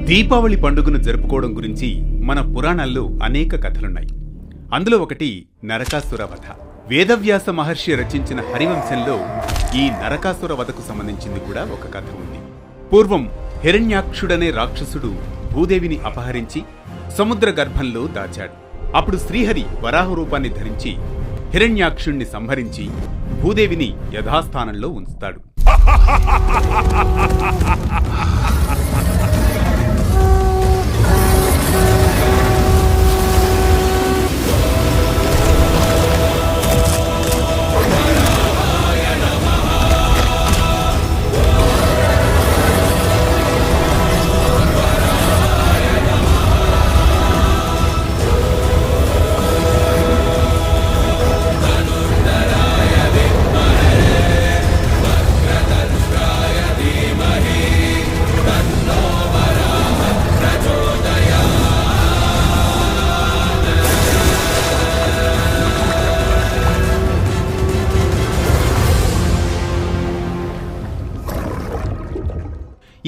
దీపావళి పండుగను జరుపుకోవడం గురించి మన పురాణాల్లో అనేక కథలున్నాయి. అందులో ఒకటి నరకాసుర వధ. వేదవ్యాస మహర్షి రచించిన హరివంశంలో ఈ నరకాసుర వధకు సంబంధించింది కూడా ఒక కథ ఉంది. పూర్వం హిరణ్యాక్షుడనే రాక్షసుడు భూదేవిని అపహరించి సముద్ర గర్భంలో దాచాడు. అప్పుడు శ్రీహరి వరాహ రూపాన్ని ధరించి హిరణ్యాక్షుణ్ణి సంహరించి భూదేవిని యథాస్థానంలో ఉంచుతాడు.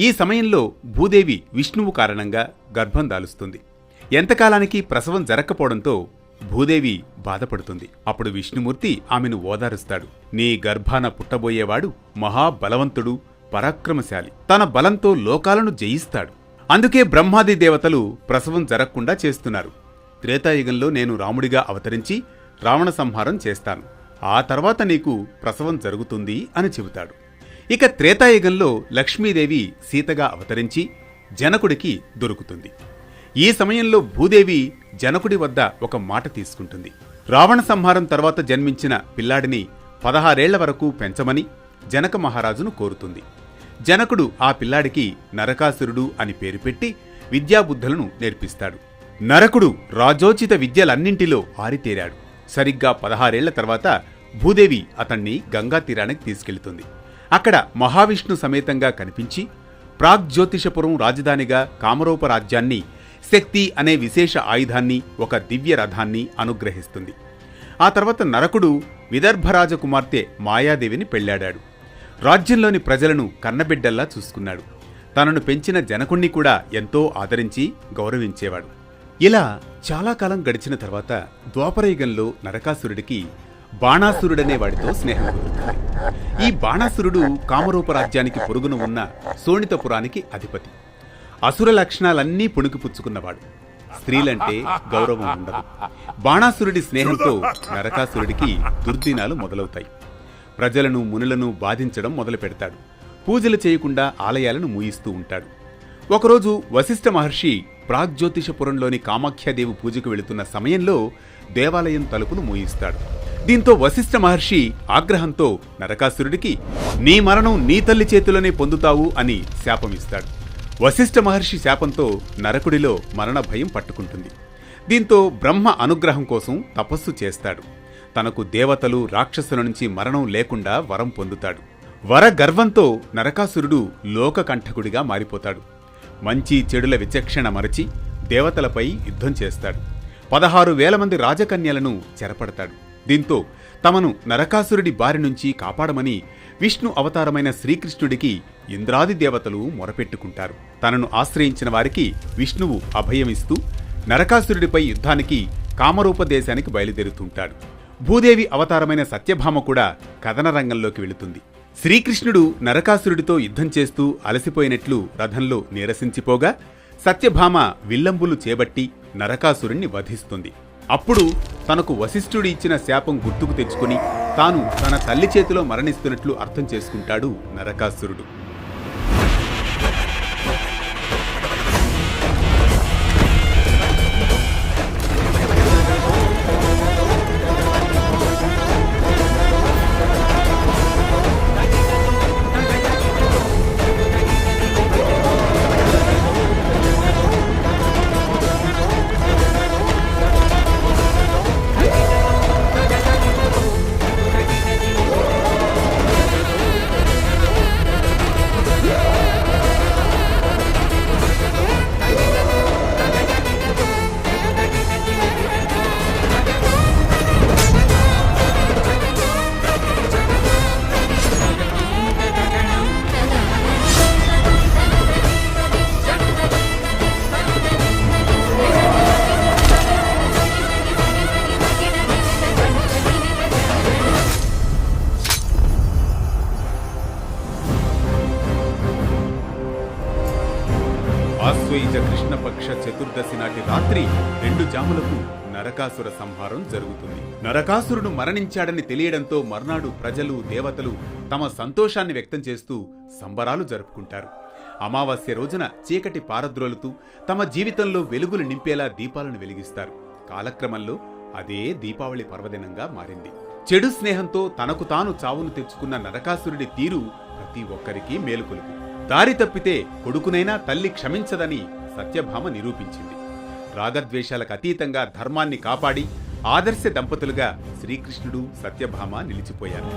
ఈ సమయంలో భూదేవి విష్ణువు కారణంగా గర్భం దాలుస్తుంది. ఎంతకాలానికి ప్రసవం జరక్కపోవడంతో భూదేవి బాధపడుతుంది. అప్పుడు విష్ణుమూర్తి ఆమెను ఓదారుస్తాడు. నీ గర్భాన పుట్టబోయేవాడు మహాబలవంతుడు, పరాక్రమశాలి. తన బలంతో లోకాలను జయిస్తాడు. అందుకే బ్రహ్మాది దేవతలు ప్రసవం జరగకుండా చేస్తున్నారు. త్రేతాయుగంలో నేను రాముడిగా అవతరించి రావణ సంహారం చేస్తాను. ఆ తర్వాత నీకు ప్రసవం జరుగుతుంది అని చెబుతాడు. ఇక త్రేతాయుగంలో లక్ష్మీదేవి సీతగా అవతరించి జనకుడికి దొరుకుతుంది. ఈ సమయంలో భూదేవి జనకుడి వద్ద ఒక మాట తీసుకుంటుంది. రావణ సంహారం తర్వాత జన్మించిన పిల్లాడిని 16 ఏళ్ల వరకు పెంచమని జనక మహారాజును కోరుతుంది. జనకుడు ఆ పిల్లాడికి నరకాసురుడు అని పేరు పెట్టి విద్యాబుద్ధులను నేర్పిస్తాడు. నరకుడు రాజోచిత విద్యలన్నింటిలో ఆరితేరాడు. సరిగ్గా 16 ఏళ్ల తర్వాత భూదేవి అతన్ని గంగా తీరానికి తీసుకెళ్తుంది. అక్కడ మహావిష్ణు సమేతంగా కనిపించి ప్రాగ్జ్యోతిషపురం రాజధానిగా కామరూప రాజ్యాన్ని, శక్తి అనే విశేష ఆయుధాన్ని, ఒక దివ్య రథాన్ని అనుగ్రహిస్తుంది. ఆ తర్వాత నరకుడు విదర్భరాజ కుమార్తె మాయాదేవిని పెళ్లాడాడు. రాజ్యంలోని ప్రజలను కన్నబిడ్డల్లా చూసుకున్నాడు. తనను పెంచిన జనకుణ్ణి కూడా ఎంతో ఆదరించి గౌరవించేవాడు. ఇలా చాలా కాలం గడిచిన తర్వాత ద్వాపరయుగంలో నరకాసురుడికి బాణాసురుడనే వాడితో స్నేహం కుదురుతుంది. ఈ బాణాసురుడు కామరూప రాజ్యానికి పొరుగున ఉన్న శోణితపురానికి అధిపతి. అసుర లక్షణాలన్నీ పుణికిపుచ్చుకున్నవాడు. స్త్రీలంటే గౌరవం ఉండదు. బాణాసురుడి స్నేహంతో నరకాసురుడికి దుర్దినాలు మొదలవుతాయి. ప్రజలను, మునులను బాధించడం మొదలు పెడతాడు. పూజలు చేయకుండా ఆలయాలను మూయిస్తూ ఉంటాడు. ఒకరోజు వశిష్ఠ మహర్షి ప్రాగ్జ్యోతిషపురంలోని కామాఖ్యాదేవి పూజకు వెళుతున్న సమయంలో దేవాలయం తలుపులు మూయిస్తాడు. దీంతో వశిష్ఠ మహర్షి ఆగ్రహంతో నరకాసురుడికి నీ మరణం నీ తల్లి చేతిలోనే పొందుతావు అని శాపమిస్తాడు. వశిష్ఠ మహర్షి శాపంతో నరకుడిలో మరణ భయం పట్టుకుంటుంది. దీంతో బ్రహ్మ అనుగ్రహం కోసం తపస్సు చేస్తాడు. తనకు దేవతలు, రాక్షసుల నుంచి మరణం లేకుండా వరం పొందుతాడు. వర గర్వంతో నరకాసురుడు లోకకంఠకుడిగా మారిపోతాడు. మంచి చెడుల విచక్షణ మరచి దేవతలపై యుద్ధం చేస్తాడు. 16,000 మంది రాజకన్యలను చెరపడతాడు. దీంతో తమను నరకాసురుడి బారి నుంచి కాపాడమని విష్ణు అవతారమైన శ్రీకృష్ణుడికి ఇంద్రాది దేవతలు మొరపెట్టుకుంటారు. తనను ఆశ్రయించిన వారికి విష్ణువు అభయమిస్తూ నరకాసురుడిపై యుద్ధానికి కామరూప దేశానికి బయలుదేరుతుంటాడు. భూదేవి అవతారమైన సత్యభామ కూడా కథన రంగంలోకి వెళుతుంది. శ్రీకృష్ణుడు నరకాసురుడితో యుద్ధం చేస్తూ అలసిపోయినట్లు రథంలో నీరసించిపోగా సత్యభామ విల్లంబులు చేబట్టి నరకాసురుణ్ణి వధిస్తుంది. అప్పుడు తనకు వశిష్ఠుడు ఇచ్చిన శాపం గుర్తుకు తెచ్చుకుని తాను తన తల్లి చేతిలో మరణిస్తున్నట్లు అర్థం చేసుకుంటాడు నరకాసురుడు. ఆశ్వయుజ కృష్ణపక్ష చతుర్దశి నాటి రాత్రి 2 జాములకు నరకాసుర సంహారం జరుగుతుంది. నరకాసురుడు మరణించాడని తెలియడంతో మర్నాడు ప్రజలు దేవతలు తమ సంతోషాన్ని వ్యక్తం చేస్తూ సంబరాలు జరుపుకుంటారు. అమావాస్య రోజున చీకటి పారద్రోలుతూ తమ జీవితంలో వెలుగులు నింపేలా దీపాలను వెలిగిస్తారు. కాలక్రమంలో అదే దీపావళి పర్వదినంగా మారింది. చెడు స్నేహంతో తనకు తాను చావును తెచ్చుకున్న నరకాసురుడి తీరు ప్రతి ఒక్కరికి మేలుకొలుపు. దారి తప్పితే కొడుకునైనా తల్లి క్షమించదని సత్యభామ నిరూపించింది. రాగద్వేషాలకు అతీతంగా ధర్మాన్ని కాపాడి ఆదర్శ దంపతులుగా శ్రీకృష్ణుడు సత్యభామ నిలిచిపోయారు.